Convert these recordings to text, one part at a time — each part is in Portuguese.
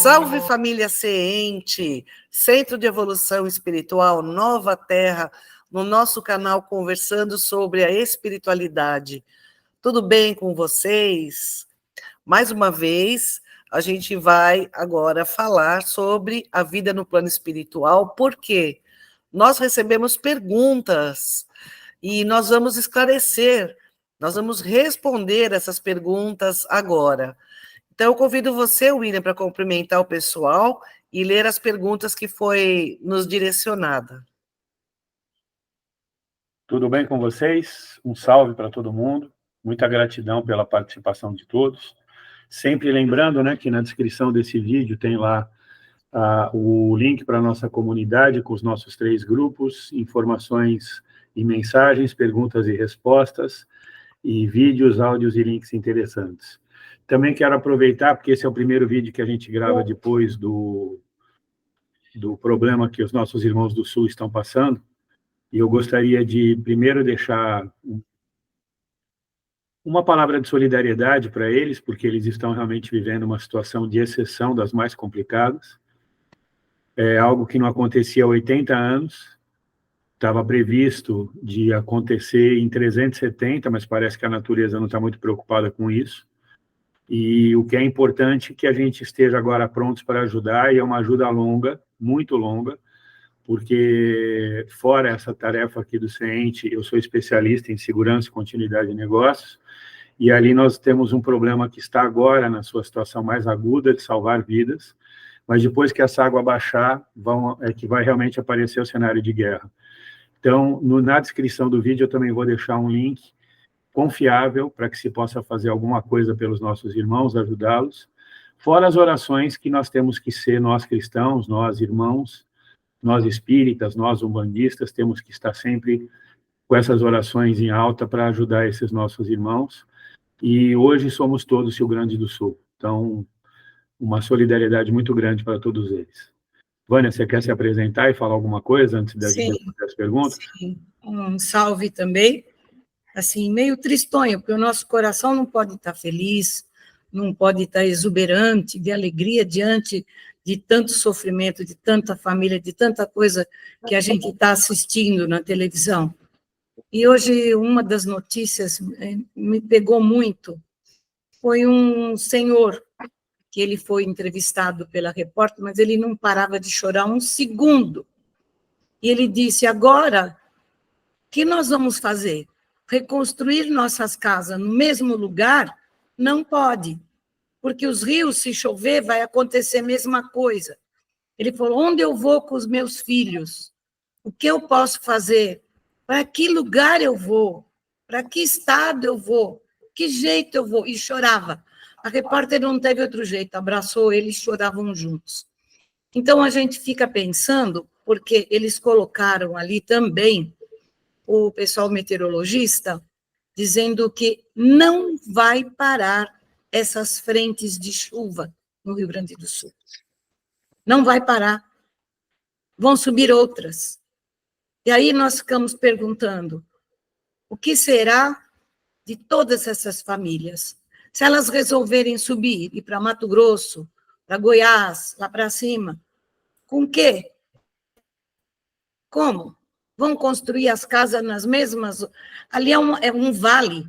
Salve família Ciente, Centro de Evolução Espiritual Nova Terra, no nosso canal conversando sobre a espiritualidade. Tudo bem com vocês? Mais uma vez, a gente vai agora falar sobre a vida no plano espiritual, porque nós recebemos perguntas e nós vamos esclarecer, nós vamos responder essas perguntas agora. Então, eu convido você, William, para cumprimentar o pessoal e ler as perguntas que foi nos direcionada. Tudo bem com vocês? Um salve para todo mundo. Muita gratidão pela participação de todos. Sempre lembrando, né, que na descrição desse vídeo tem lá o link para a nossa comunidade com os nossos 3 grupos, informações e mensagens, perguntas e respostas, e vídeos, áudios e links interessantes. Também quero aproveitar, porque esse é o primeiro vídeo que a gente grava depois do problema que os nossos irmãos do Sul estão passando, e eu gostaria de, primeiro, deixar uma palavra de solidariedade para eles, porque eles estão realmente vivendo uma situação de exceção das mais complicadas. É algo que não acontecia há 80 anos, estava previsto de acontecer em 370, mas parece que a natureza não está muito preocupada com isso. E o que é importante é que a gente esteja agora prontos para ajudar, e é uma ajuda longa, muito longa, porque fora essa tarefa aqui do CENTE, eu sou especialista em segurança e continuidade de negócios, e ali nós temos um problema que está agora na sua situação mais aguda, de salvar vidas, mas depois que essa água baixar, é que vai realmente aparecer o cenário de guerra. Então, na descrição do vídeo eu também vou deixar um link confiável para que se possa fazer alguma coisa pelos nossos irmãos, ajudá-los, fora as orações que nós temos que ser, nós cristãos, nós irmãos, nós espíritas, nós umbandistas, temos que estar sempre com essas orações em alta para ajudar esses nossos irmãos, e hoje somos todos Rio Grande do Sul, então uma solidariedade muito grande para todos eles. Vânia, você quer se apresentar e falar alguma coisa antes da gente responder as perguntas? Sim, um salve também, assim, meio tristonho, porque o nosso coração não pode estar feliz, não pode estar exuberante de alegria diante de tanto sofrimento, de tanta família, de tanta coisa que a gente está assistindo na televisão. E hoje uma das notícias me pegou muito, foi um senhor que ele foi entrevistado pela repórter, mas ele não parava de chorar um segundo. E ele disse, agora, o que nós vamos fazer? Reconstruir nossas casas no mesmo lugar? Não pode, porque os rios, se chover, vai acontecer a mesma coisa. Ele falou, onde eu vou com os meus filhos? O que eu posso fazer? Para que lugar eu vou? Para que estado eu vou? Que jeito eu vou? E chorava. A repórter não teve outro jeito, abraçou ele e choravam juntos. Então, a gente fica pensando, porque eles colocaram ali também o pessoal meteorologista, dizendo que não vai parar essas frentes de chuva no Rio Grande do Sul. Não vai parar. Vão subir outras. E aí nós ficamos perguntando, o que será de todas essas famílias? Se elas resolverem subir, ir para Mato Grosso, para Goiás, lá para cima, com o quê? Como? Vão construir as casas nas mesmas... Ali é um vale,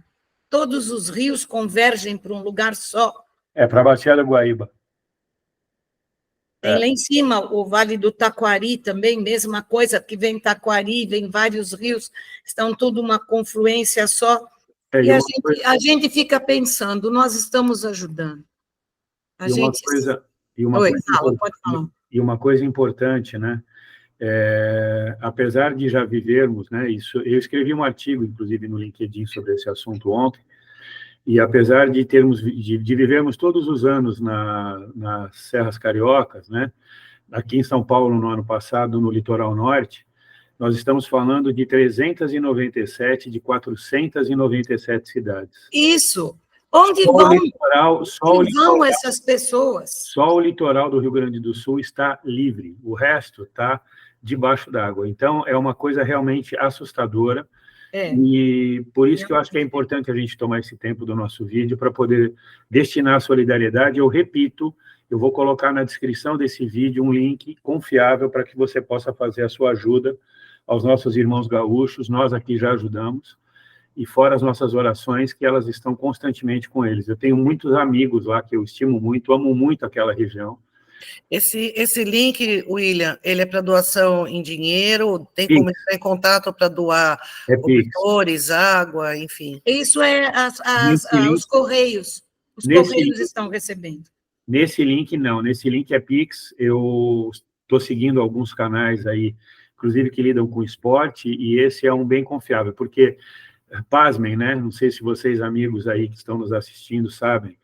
todos os rios convergem para um lugar só. É para a Bacia da Guaíba. Tem lá em cima o Vale do Taquari também, mesma coisa, que vem Taquari, vem vários rios, estão tudo uma confluência só. E a gente fica pensando, nós estamos ajudando. E uma coisa importante, né? Apesar de já vivermos, né? Isso, eu escrevi um artigo, inclusive, no LinkedIn sobre esse assunto ontem, e apesar de vivermos todos os anos nas Serras Cariocas, né? Aqui em São Paulo, no ano passado, no Litoral Norte, nós estamos falando de 397 de 497 cidades. Isso! Onde vão essas pessoas? Só o litoral do Rio Grande do Sul está livre, o resto está debaixo d'água. Então, é uma coisa realmente assustadora, e por isso que eu acho que é importante a gente tomar esse tempo do nosso vídeo para poder destinar a solidariedade. Eu repito, eu vou colocar na descrição desse vídeo um link confiável para que você possa fazer a sua ajuda aos nossos irmãos gaúchos. Nós aqui já ajudamos, e fora as nossas orações, que elas estão constantemente com eles. Eu tenho muitos amigos lá que eu estimo muito, amo muito aquela região. Esse link, William, ele é para doação em dinheiro? Tem Pix. como entrar em contato para doar cobertores, água, enfim? Isso é os Correios. Os Correios estão recebendo. Nesse link, não. Nesse link é Pix. Eu estou seguindo alguns canais aí, inclusive que lidam com esporte, e esse é um bem confiável, porque, pasmem, né? Não sei se vocês, amigos aí que estão nos assistindo, sabem,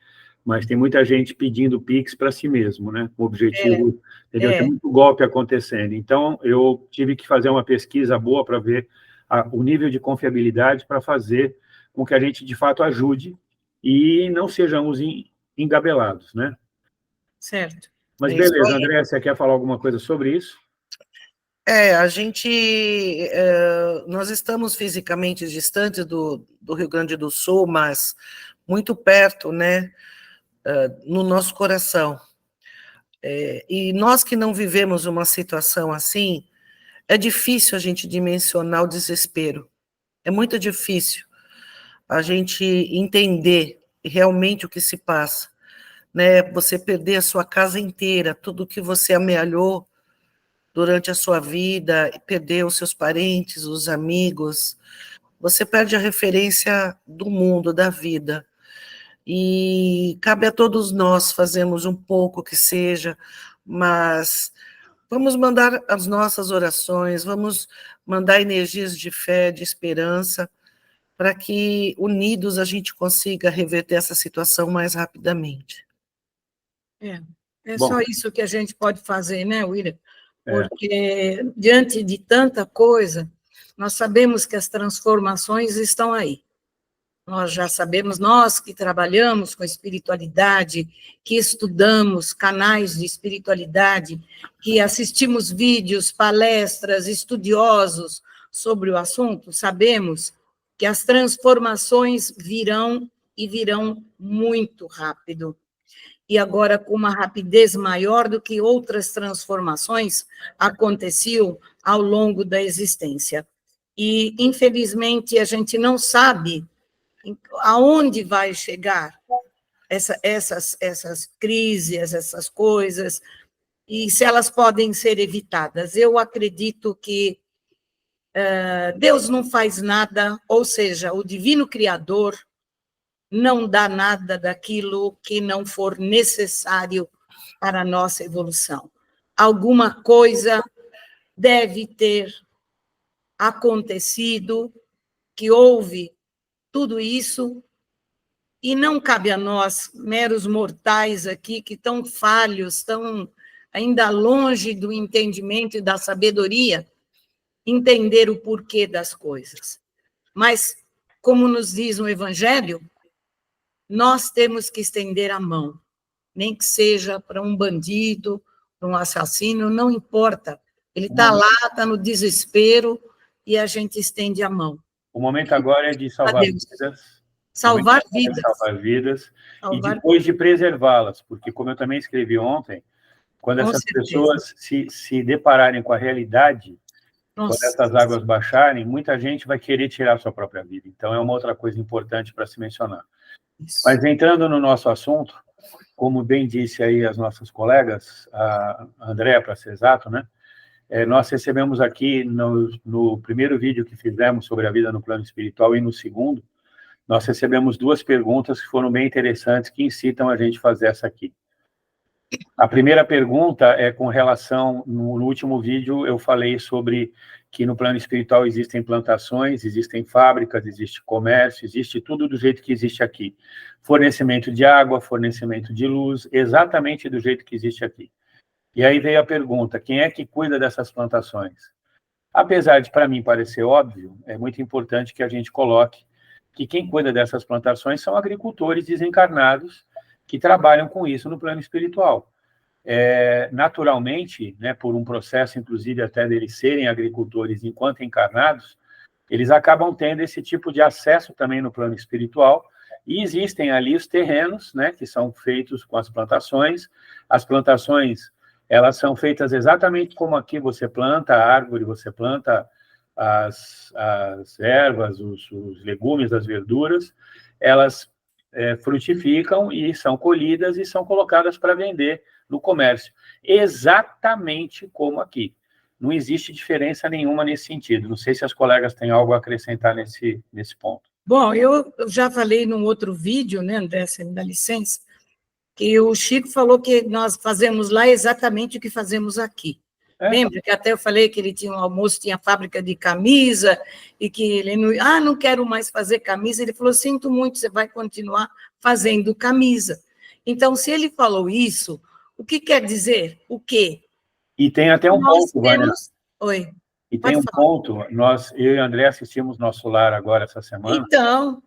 mas tem muita gente pedindo Pix para si mesmo, né? Com o objetivo, entendeu? Tem muito golpe acontecendo. Então, eu tive que fazer uma pesquisa boa para ver o nível de confiabilidade para fazer com que a gente, de fato, ajude e não sejamos engabelados, né? Certo. Mas beleza, André, você quer falar alguma coisa sobre isso? Nós estamos fisicamente distantes do Rio Grande do Sul, mas muito perto, né? No nosso coração. E nós que não vivemos uma situação assim, é difícil a gente dimensionar o desespero. É muito difícil a gente entender realmente o que se passa, né? Você perder a sua casa inteira, tudo que você amealhou durante a sua vida, perder os seus parentes, os amigos, você perde a referência do mundo, da vida. E cabe a todos nós fazermos um pouco que seja, mas vamos mandar as nossas orações, vamos mandar energias de fé, de esperança, para que, unidos, a gente consiga reverter essa situação mais rapidamente. Só isso que a gente pode fazer, né, William? Porque, diante de tanta coisa, nós sabemos que as transformações estão aí. Nós já sabemos, nós que trabalhamos com espiritualidade, que estudamos canais de espiritualidade, que assistimos vídeos, palestras, estudiosos sobre o assunto, sabemos que as transformações virão e virão muito rápido. E agora com uma rapidez maior do que outras transformações aconteciam ao longo da existência. E, infelizmente, a gente não sabe aonde vai chegar essas crises, essas coisas, e se elas podem ser evitadas. Eu acredito que Deus não faz nada, ou seja, o Divino Criador não dá nada daquilo que não for necessário para a nossa evolução. Alguma coisa deve ter acontecido, que houve tudo isso, e não cabe a nós, meros mortais aqui, que tão falhos, estão ainda longe do entendimento e da sabedoria, entender o porquê das coisas. Mas, como nos diz o Evangelho, nós temos que estender a mão, nem que seja para um bandido, para um assassino, não importa. Ele está lá, está no desespero, e a gente estende a mão. O momento agora é de salvar vidas. Salvar vidas. Salvar vidas. E depois de preservá-las, porque, como eu também escrevi ontem, quando essas pessoas se depararem com a realidade, quando essas águas baixarem, muita gente vai querer tirar a sua própria vida. Então, é uma outra coisa importante para se mencionar. Isso. Mas entrando no nosso assunto, como bem disse aí as nossas colegas, a Andréa, para ser exato, né? Nós recebemos aqui, no primeiro vídeo que fizemos sobre a vida no plano espiritual e no segundo, nós recebemos 2 perguntas que foram bem interessantes, que incitam a gente a fazer essa aqui. A primeira pergunta é com relação, no último vídeo eu falei sobre que no plano espiritual existem plantações, existem fábricas, existe comércio, existe tudo do jeito que existe aqui. Fornecimento de água, fornecimento de luz, exatamente do jeito que existe aqui. E aí veio a pergunta, quem é que cuida dessas plantações? Apesar de, para mim, parecer óbvio, é muito importante que a gente coloque que quem cuida dessas plantações são agricultores desencarnados que trabalham com isso no plano espiritual. Naturalmente, né, por um processo, inclusive, até deles serem agricultores enquanto encarnados, eles acabam tendo esse tipo de acesso também no plano espiritual, E existem ali os terrenos, né, que são feitos com as plantações. As plantações, elas são feitas exatamente como aqui você planta a árvore, você planta as ervas, os legumes, as verduras, elas frutificam e são colhidas e são colocadas para vender no comércio, exatamente como aqui. Não existe diferença nenhuma nesse sentido. Não sei se as colegas têm algo a acrescentar nesse ponto. Bom, eu já falei num outro vídeo, né, André, você me dá licença, que o Chico falou que nós fazemos lá exatamente o que fazemos aqui. Lembra que até eu falei que ele tinha um almoço, tinha fábrica de camisa, e que ele não quero mais fazer camisa. Ele falou, sinto muito, você vai continuar fazendo camisa. Então, se ele falou isso, o que quer dizer? O quê? E tem até um ponto, Vânia. Oi. E tem um ponto, eu e a André assistimos Nosso Lar agora essa semana. Então.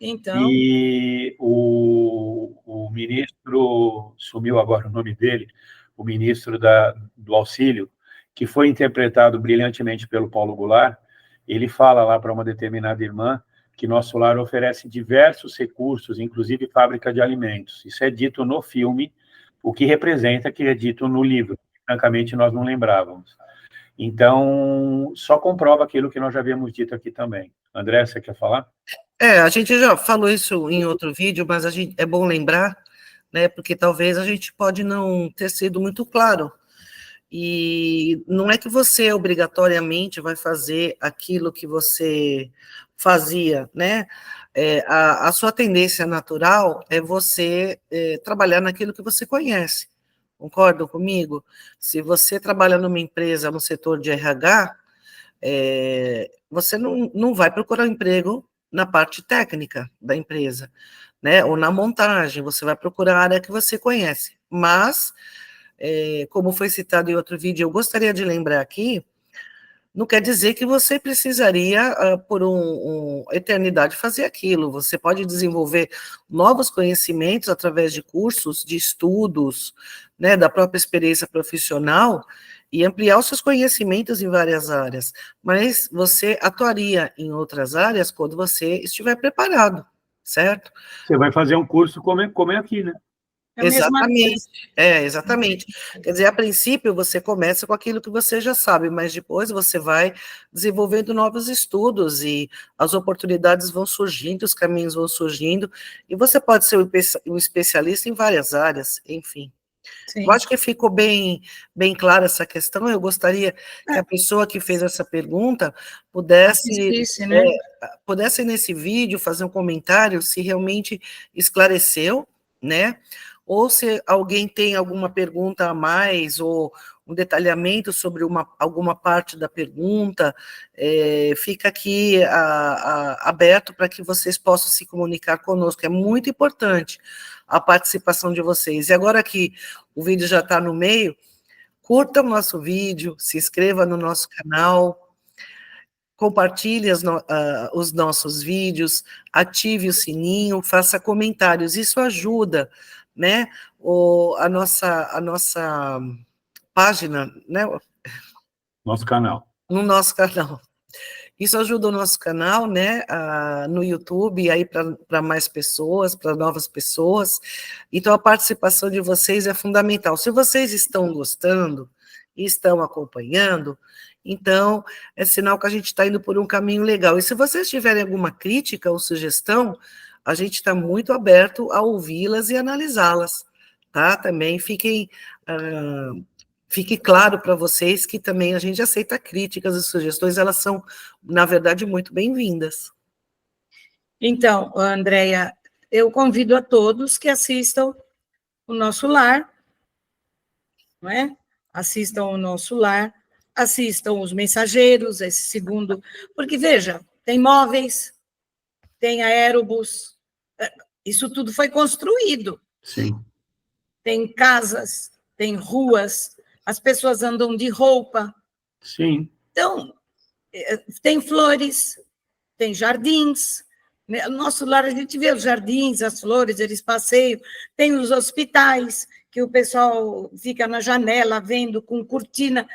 E o ministro, sumiu agora o nome dele, o ministro do Auxílio, que foi interpretado brilhantemente pelo Paulo Goulart, ele fala lá para uma determinada irmã que Nosso Lar oferece diversos recursos, inclusive fábrica de alimentos. Isso é dito no filme, o que representa que é dito no livro. Francamente, nós não lembrávamos. Então, só comprova aquilo que nós já havíamos dito aqui também. André, você quer falar? A gente já falou isso em outro vídeo, mas é bom lembrar, né, porque talvez a gente pode não ter sido muito claro. E não é que você obrigatoriamente vai fazer aquilo que você fazia, né? A sua tendência natural é você trabalhar naquilo que você conhece. Concordam comigo? Se você trabalha numa empresa no setor de RH, você não vai procurar emprego na parte técnica da empresa, né? Ou na montagem, você vai procurar a área que você conhece. Mas, como foi citado em outro vídeo, eu gostaria de lembrar aqui, não quer dizer que você precisaria, por uma eternidade, fazer aquilo. Você pode desenvolver novos conhecimentos através de cursos, de estudos, né, da própria experiência profissional, e ampliar os seus conhecimentos em várias áreas. Mas você atuaria em outras áreas quando você estiver preparado, certo? Você vai fazer um curso como é aqui, né? Exatamente. Quer dizer, a princípio você começa com aquilo que você já sabe, mas depois você vai desenvolvendo novos estudos e as oportunidades vão surgindo, os caminhos vão surgindo, e você pode ser um especialista em várias áreas, enfim. Sim. Eu acho que ficou bem clara essa questão. Eu gostaria que a pessoa que fez essa pergunta pudesse nesse vídeo fazer um comentário se realmente esclareceu, né? Ou se alguém tem alguma pergunta a mais, ou um detalhamento sobre alguma parte da pergunta, fica aqui aberto para que vocês possam se comunicar conosco. É muito importante a participação de vocês. E agora que o vídeo já está no meio, curta o nosso vídeo, se inscreva no nosso canal, compartilhe os nossos vídeos, ative o sininho, faça comentários. Isso ajuda, né, a nossa página, né? Nosso canal. No nosso canal. Isso ajuda o nosso canal, né, no YouTube, aí para mais pessoas, para novas pessoas. Então, a participação de vocês é fundamental. Se vocês estão gostando e estão acompanhando, então, é sinal que a gente está indo por um caminho legal. E se vocês tiverem alguma crítica ou sugestão, a gente está muito aberto a ouvi-las e analisá-las, tá? Também fique claro para vocês que também a gente aceita críticas e sugestões, elas são, na verdade, muito bem-vindas. Então, Andréia, eu convido a todos que assistam o Nosso Lar, não é? Assistam o Nosso Lar, assistam Os Mensageiros, esse segundo, porque, veja, tem móveis, tem aerobus, isso tudo foi construído. Sim. Tem casas, tem ruas, as pessoas andam de roupa. Sim. Então, tem flores, tem jardins. No Nosso Lar, a gente vê os jardins, as flores, eles passeiam. Tem os hospitais, que o pessoal fica na janela vendo com cortina.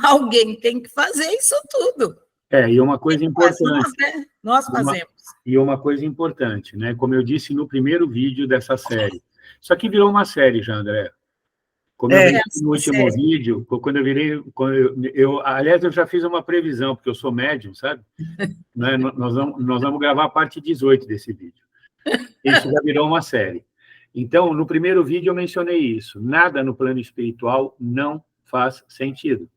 Alguém tem que fazer isso tudo. E uma coisa importante. Nós fazemos. E uma coisa importante, né? Como eu disse no primeiro vídeo dessa série, isso aqui virou uma série já, André. Como eu vi no último vídeo, quando eu virei... aliás, eu já fiz uma previsão, porque eu sou médium, sabe? Né? Nós vamos gravar a parte 18 desse vídeo. Isso já virou uma série. Então, no primeiro vídeo eu mencionei isso. Nada no plano espiritual não faz sentido.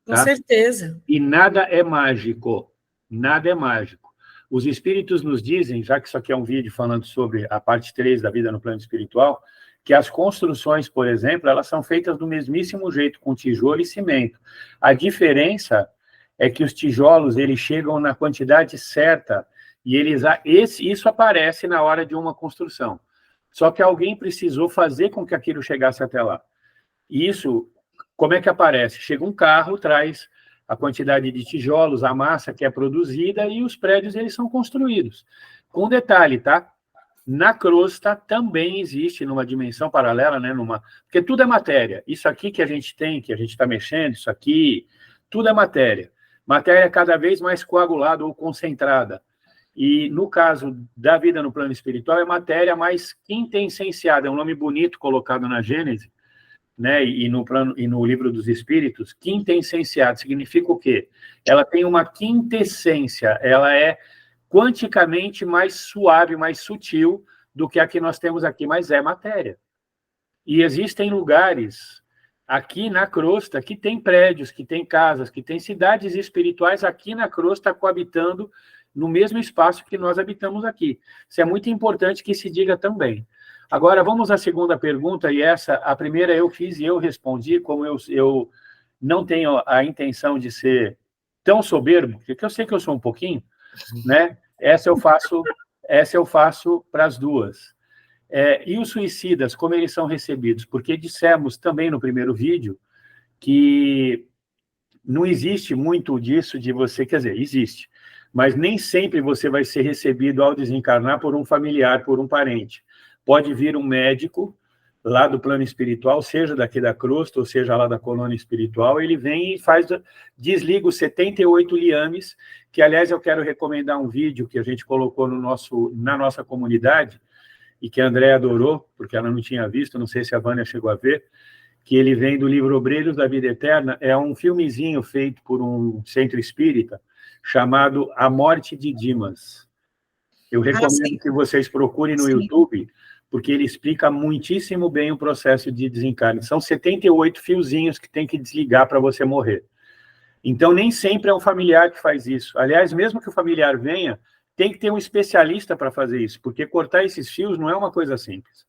Tá? Com certeza. E nada é mágico. Nada é mágico. Os espíritos nos dizem, já que isso aqui é um vídeo falando sobre a parte 3 da vida no plano espiritual, que as construções, por exemplo, elas são feitas do mesmíssimo jeito, com tijolo e cimento. A diferença é que os tijolos, eles chegam na quantidade certa, e isso aparece na hora de uma construção. Só que alguém precisou fazer com que aquilo chegasse até lá. E isso, como é que aparece? Chega um carro, traz a quantidade de tijolos, a massa que é produzida, e os prédios, eles são construídos. Com um detalhe, tá? Na crosta também existe, numa dimensão paralela, né? Porque tudo é matéria. Isso aqui que a gente tem, que a gente está mexendo, isso aqui, tudo é matéria. Matéria é cada vez mais coagulada ou concentrada. E, no caso da vida no plano espiritual, é matéria mais quintessenciada, é um nome bonito colocado na Gênese, né? E no livro dos Espíritos. Quintessenciada significa o quê? Ela tem uma quintessência, ela é quanticamente mais suave, mais sutil do que a que nós temos aqui, mas é matéria. E existem lugares aqui na crosta que tem prédios, que tem casas, que tem cidades espirituais aqui na crosta coabitando no mesmo espaço que nós habitamos aqui. Isso é muito importante que se diga também. Agora, vamos à segunda pergunta, e a primeira eu fiz e eu respondi, como eu não tenho a intenção de ser tão soberbo, porque eu sei que eu sou um pouquinho, né? Essa eu faço para as duas. E os suicidas, como eles são recebidos? Porque dissemos também no primeiro vídeo que não existe muito disso de você, quer dizer, existe, mas nem sempre você vai ser recebido ao desencarnar por um familiar, por um parente. Pode vir um médico lá do plano espiritual, seja daqui da crosta, ou seja lá da colônia espiritual, ele vem e desliga os 78 liames, que, aliás, eu quero recomendar um vídeo que a gente colocou na nossa comunidade, e que a Andréa adorou, porque ela não tinha visto, não sei se a Vânia chegou a ver, que ele vem do livro Obreiros da Vida Eterna, é um filmezinho feito por um centro espírita, chamado A Morte de Dimas. Eu recomendo que vocês procurem no YouTube, porque ele explica muitíssimo bem o processo de desencarne. São 78 fiozinhos que tem que desligar para você morrer. Então, nem sempre é um familiar que faz isso. Aliás, mesmo que o familiar venha, tem que ter um especialista para fazer isso, porque cortar esses fios não é uma coisa simples.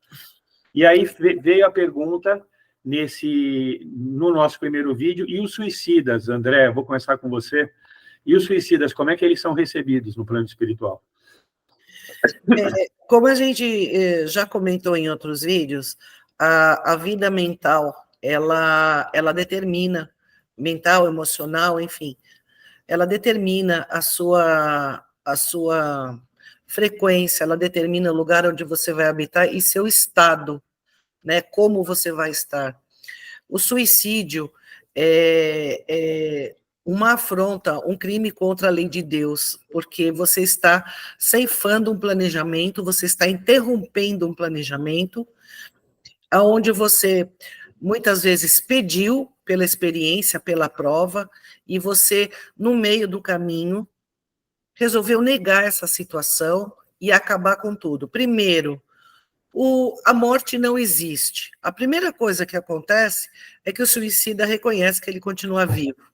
E aí veio a pergunta no nosso primeiro vídeo, e os suicidas, André, vou começar com você. E os suicidas, como é que eles são recebidos no plano espiritual? Como a gente já comentou em outros vídeos, a vida mental, ela determina, mental, emocional, enfim, ela determina a sua frequência, ela determina o lugar onde você vai habitar e seu estado, né, como você vai estar. O suicídio é uma afronta, um crime contra a lei de Deus, porque você está ceifando um planejamento, você está interrompendo um planejamento, onde você muitas vezes pediu pela experiência, pela prova, e você, no meio do caminho, resolveu negar essa situação e acabar com tudo. Primeiro, a morte não existe. A primeira coisa que acontece é que o suicida reconhece que ele continua vivo.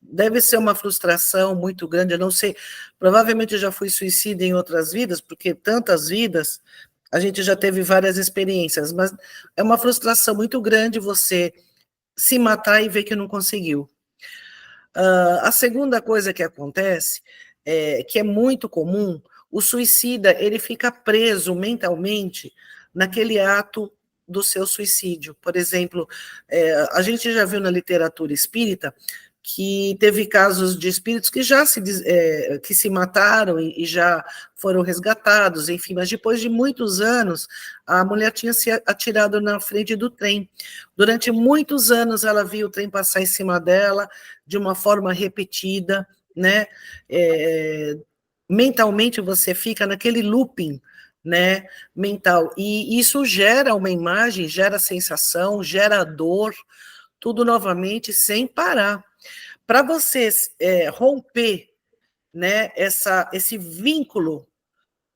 Deve ser uma frustração muito grande, eu não sei, provavelmente eu já fui suicida em outras vidas, porque tantas vidas, a gente já teve várias experiências, mas é uma frustração muito grande você se matar e ver que não conseguiu. A segunda coisa que acontece, que é muito comum, o suicida, ele fica preso mentalmente naquele ato do seu suicídio. Por exemplo, a gente já viu na literatura espírita que teve casos de espíritos que já que se mataram e já foram resgatados, enfim, mas depois de muitos anos, a mulher tinha se atirado na frente do trem. Durante muitos anos, ela viu o trem passar em cima dela de uma forma repetida, né? mentalmente você fica naquele looping, né, mental, e isso gera uma imagem, gera sensação, gera dor, tudo novamente sem parar. Para você romper, né, esse vínculo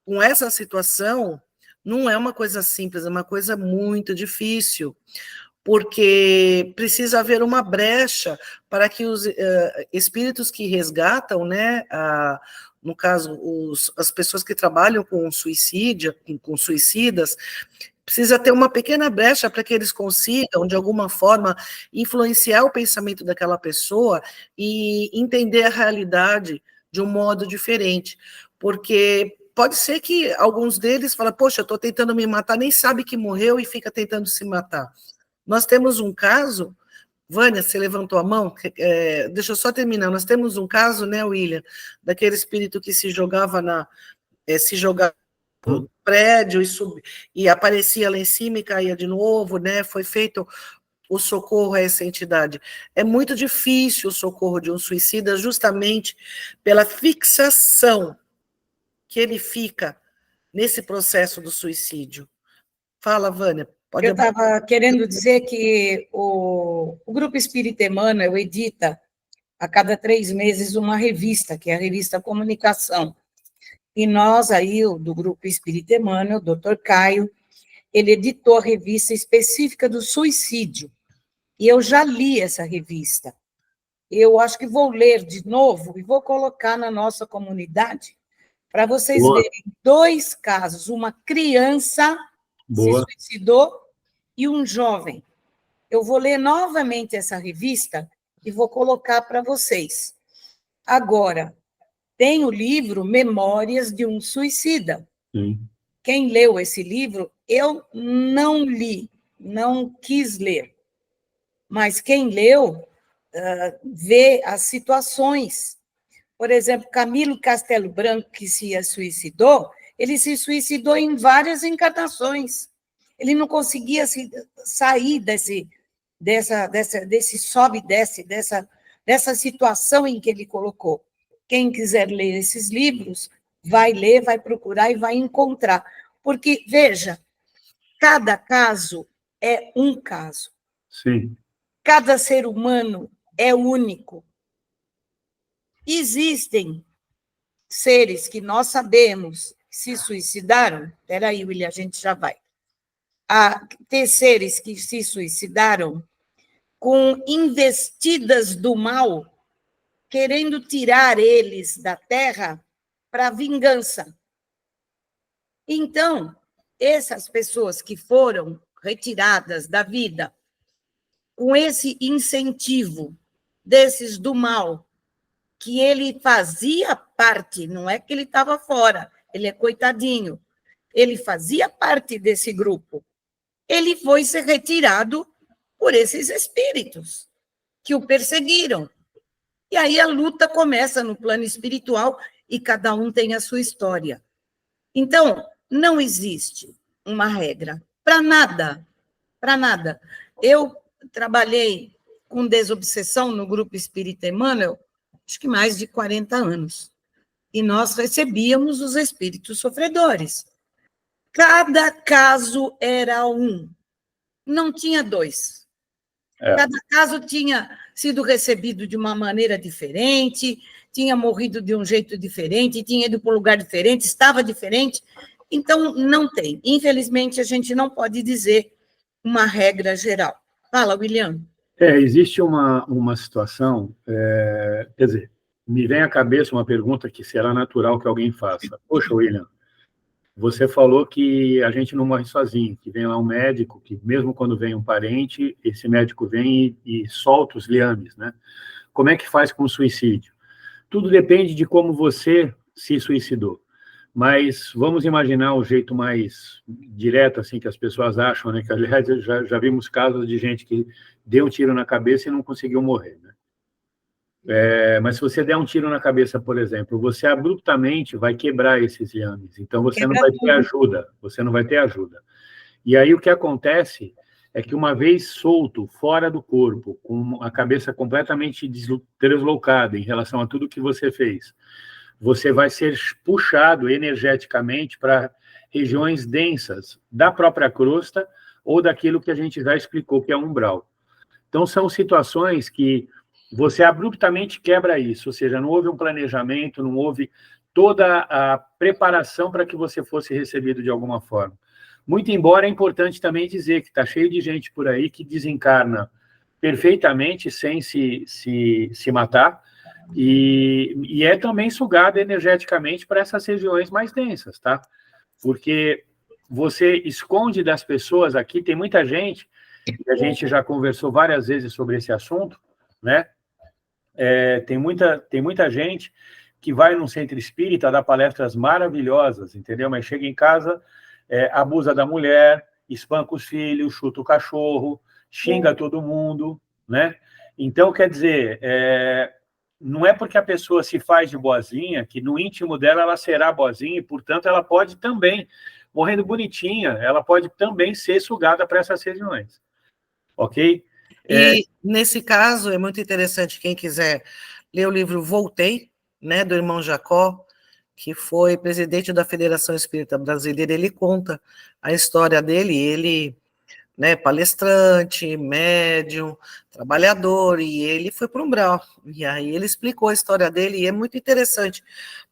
com essa situação, não é uma coisa simples, é uma coisa muito difícil, porque precisa haver uma brecha para que os espíritos que resgatam, né, no caso, as pessoas que trabalham com suicídio, com suicidas, precisa ter uma pequena brecha para que eles consigam, de alguma forma, influenciar o pensamento daquela pessoa e entender a realidade de um modo diferente. Porque pode ser que alguns deles falem, poxa, eu estou tentando me matar, nem sabe que morreu e fica tentando se matar. Nós temos um caso, Vânia, você levantou a mão, deixa eu só terminar, nós temos um caso, né, William, daquele espírito que se jogava do prédio e aparecia lá em cima e caía de novo, né? Foi feito o socorro a essa entidade. É muito difícil o socorro de um suicida, justamente pela fixação que ele fica nesse processo do suicídio. Fala, Vânia. Eu estava querendo dizer que o Grupo Espírita Emmanuel edita a cada 3 meses uma revista, que é a revista Comunicação. E nós aí, do Grupo Espírita Emmanuel, o Dr. Caio, ele editou a revista específica do suicídio. E eu já li essa revista. Eu acho que vou ler de novo e vou colocar na nossa comunidade para vocês verem 2 casos, uma criança se suicidou e um jovem. Eu vou ler novamente essa revista e vou colocar para vocês. Agora, tem o livro Memórias de um Suicida. Sim. Quem leu esse livro, eu não li, não quis ler. Mas quem leu, vê as situações. Por exemplo, Camilo Castelo Branco, que se suicidou, ele se suicidou em várias encarnações. Ele não conseguia sair desse sobe e desce, dessa situação em que ele colocou. Quem quiser ler esses livros, vai ler, vai procurar e vai encontrar. Porque, veja, cada caso é um caso. Sim. Cada ser humano é único. Existem seres que nós sabemos se suicidaram. Espera aí, William, a gente já vai. Ter seres que se suicidaram com investidas do mal, querendo tirar eles da terra para vingança. Então, essas pessoas que foram retiradas da vida com esse incentivo desses do mal, que ele fazia parte, não é que ele estava fora, ele é coitadinho, ele fazia parte desse grupo. Ele foi ser retirado por esses espíritos que o perseguiram. E aí a luta começa no plano espiritual e cada um tem a sua história. Então, não existe uma regra para nada, para nada. Eu trabalhei com desobsessão no Grupo Espírita Emmanuel, acho que mais de 40 anos. E nós recebíamos os espíritos sofredores. Cada caso era um, não tinha 2. Cada caso tinha sido recebido de uma maneira diferente, tinha morrido de um jeito diferente, tinha ido para um lugar diferente, estava diferente. Então, não tem. Infelizmente, a gente não pode dizer uma regra geral. Fala, William. Existe uma situação, quer dizer, me vem à cabeça uma pergunta que será natural que alguém faça. Poxa, William, você falou que a gente não morre sozinho, que vem lá um médico, que mesmo quando vem um parente, esse médico vem e solta os liames, né? Como é que faz com o suicídio? Tudo depende de como você se suicidou. Mas vamos imaginar o jeito mais direto, assim, que as pessoas acham, né? Que, aliás, já vimos casos de gente que deu um tiro na cabeça e não conseguiu morrer, né? Mas se você der um tiro na cabeça, por exemplo, você abruptamente vai quebrar esses liames, então você não vai ter ajuda, E aí o que acontece é que uma vez solto, fora do corpo, com a cabeça completamente deslocada em relação a tudo que você fez, você vai ser puxado energeticamente para regiões densas da própria crosta ou daquilo que a gente já explicou que é umbral. Então, são situações que você abruptamente quebra isso, ou seja, não houve um planejamento, não houve toda a preparação para que você fosse recebido de alguma forma. Muito embora é importante também dizer que está cheio de gente por aí que desencarna perfeitamente sem se matar e é também sugada energeticamente para essas regiões mais densas, tá? Porque você esconde das pessoas aqui, tem muita gente, e a gente já conversou várias vezes sobre esse assunto, né? Tem muita gente que vai num centro espírita dar palestras maravilhosas, entendeu? Mas chega em casa, abusa da mulher, espanca os filhos, chuta o cachorro, xinga todo mundo, né? Então, quer dizer, não é porque a pessoa se faz de boazinha que no íntimo dela ela será boazinha e, portanto, ela pode também, morrendo bonitinha, ela pode também ser sugada para essas regiões, ok? E, nesse caso, é muito interessante, quem quiser ler o livro Voltei, né, do irmão Jacó, que foi presidente da Federação Espírita Brasileira, ele conta a história dele, ele, né, palestrante, médium, trabalhador, e ele foi para o umbral, e aí ele explicou a história dele, e é muito interessante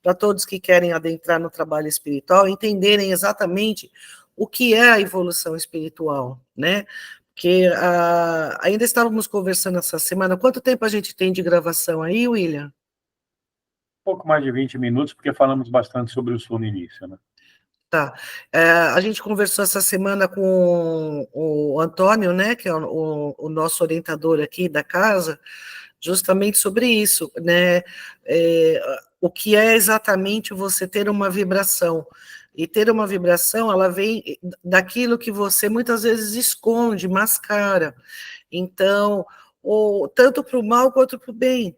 para todos que querem adentrar no trabalho espiritual, entenderem exatamente o que é a evolução espiritual, né, porque ainda estávamos conversando essa semana, quanto tempo a gente tem de gravação aí, William? Pouco mais de 20 minutos, porque falamos bastante sobre o sono início, né? Tá. A gente conversou essa semana com o Antônio, né, que é o nosso orientador aqui da casa, justamente sobre isso, né, o que é exatamente você ter uma vibração. E ter uma vibração, ela vem daquilo que você muitas vezes esconde, mascara. Então, tanto para o mal quanto para o bem,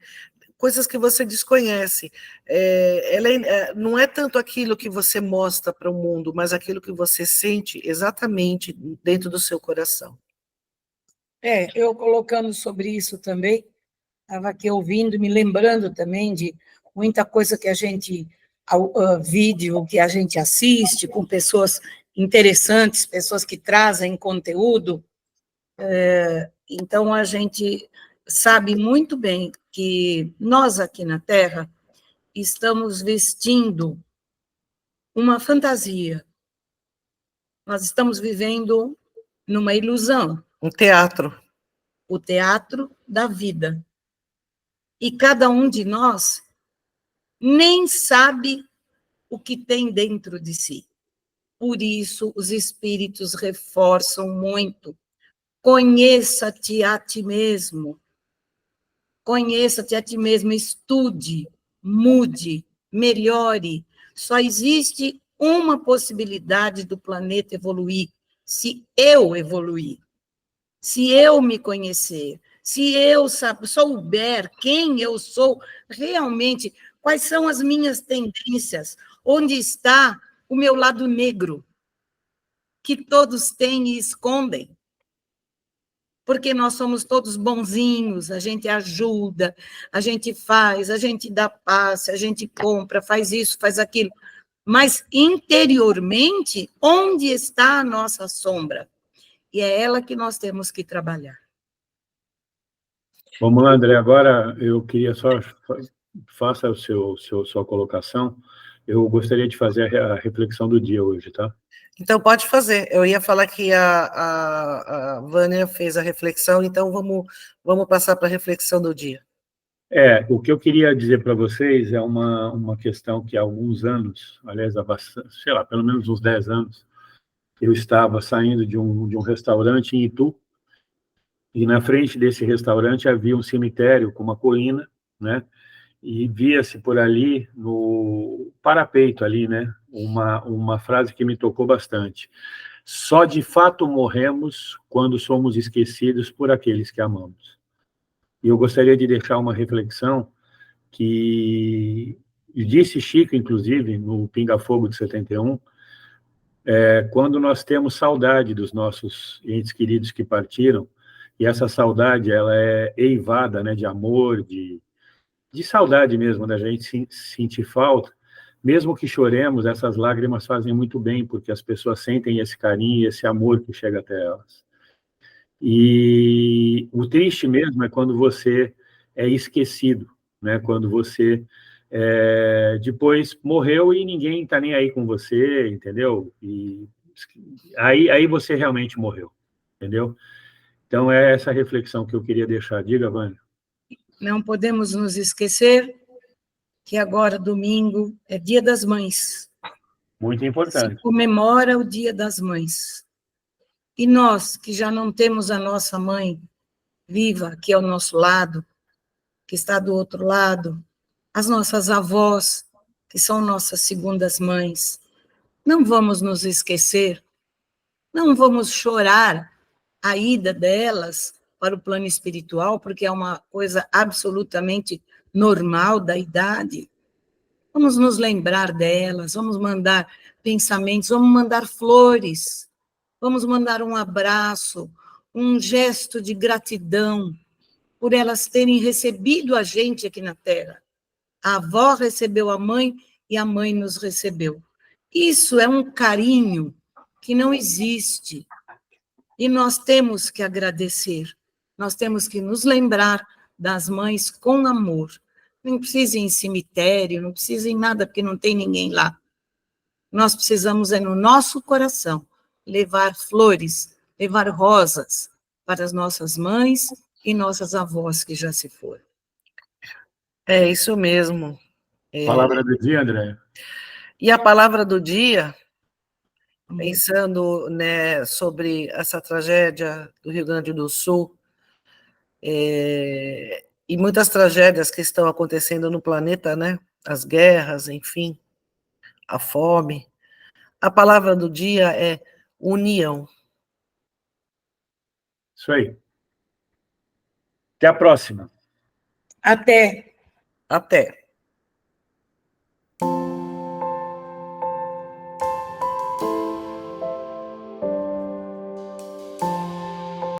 coisas que você desconhece. Não é tanto aquilo que você mostra para o mundo, mas aquilo que você sente exatamente dentro do seu coração. Eu colocando sobre isso também, estava aqui ouvindo, me lembrando também de muita coisa que a gente, vídeo que a gente assiste, com pessoas interessantes, pessoas que trazem conteúdo. Então, a gente sabe muito bem que nós aqui na Terra estamos vestindo uma fantasia, nós estamos vivendo numa ilusão. Um teatro. O teatro da vida. E cada um de nós nem sabe o que tem dentro de si. Por isso, os espíritos reforçam muito. Conheça-te a ti mesmo. Conheça-te a ti mesmo, estude, mude, melhore. Só existe uma possibilidade do planeta evoluir, se eu evoluir, se eu me conhecer, se eu souber quem eu sou realmente, quais são as minhas tendências, onde está o meu lado negro, que todos têm e escondem. Porque nós somos todos bonzinhos, a gente ajuda, a gente faz, a gente dá passe, a gente compra, faz isso, faz aquilo. Mas, interiormente, onde está a nossa sombra? E é ela que nós temos que trabalhar. Vamos lá, André. Agora, eu queria só... Faça a sua colocação. Eu gostaria de fazer a reflexão do dia hoje, tá? Então, pode fazer. Eu ia falar que a Vânia fez a reflexão, então vamos passar para a reflexão do dia. O que eu queria dizer para vocês é uma questão que há alguns anos, aliás, há bastante, sei lá, pelo menos uns 10 anos, eu estava saindo de um restaurante em Itu, e na frente desse restaurante havia um cemitério com uma colina, né? E via-se por ali, no parapeito ali, né? Uma frase que me tocou bastante. Só de fato morremos quando somos esquecidos por aqueles que amamos. E eu gostaria de deixar uma reflexão que disse Chico, inclusive, no Pinga Fogo de 71, quando nós temos saudade dos nossos entes queridos que partiram, e essa saudade ela é eivada, né, de amor, de saudade mesmo, da gente sentir falta. Mesmo que choremos, essas lágrimas fazem muito bem, porque as pessoas sentem esse carinho, esse amor que chega até elas. E o triste mesmo é quando você é esquecido, né? Quando você depois morreu e ninguém está nem aí com você, entendeu? E aí você realmente morreu, entendeu? Então, é essa reflexão que eu queria deixar. Diga, Vânia. Não podemos nos esquecer que agora, domingo, é Dia das Mães. Muito Se importante. comemora o Dia das Mães. E nós, que já não temos a nossa mãe viva aqui ao nosso lado, que está do outro lado, as nossas avós, que são nossas segundas mães, não vamos nos esquecer, não vamos chorar a ida delas para o plano espiritual, porque é uma coisa absolutamente normal da idade. Vamos nos lembrar delas, vamos mandar pensamentos, vamos mandar flores, vamos mandar um abraço, um gesto de gratidão por elas terem recebido a gente aqui na Terra. A avó recebeu a mãe e a mãe nos recebeu. Isso é um carinho que não existe. E nós temos que agradecer, nós temos que nos lembrar das mães com amor. Não precisa ir em cemitério, não precisa ir em nada, porque não tem ninguém lá. Nós precisamos, no nosso coração, levar flores, levar rosas para as nossas mães e nossas avós que já se foram. É isso mesmo. Palavra do dia, André. E a palavra do dia, pensando, né, sobre essa tragédia do Rio Grande do Sul, e muitas tragédias que estão acontecendo no planeta, né? As guerras, enfim, a fome. A palavra do dia é união. Isso aí. Até a próxima. Até. Até.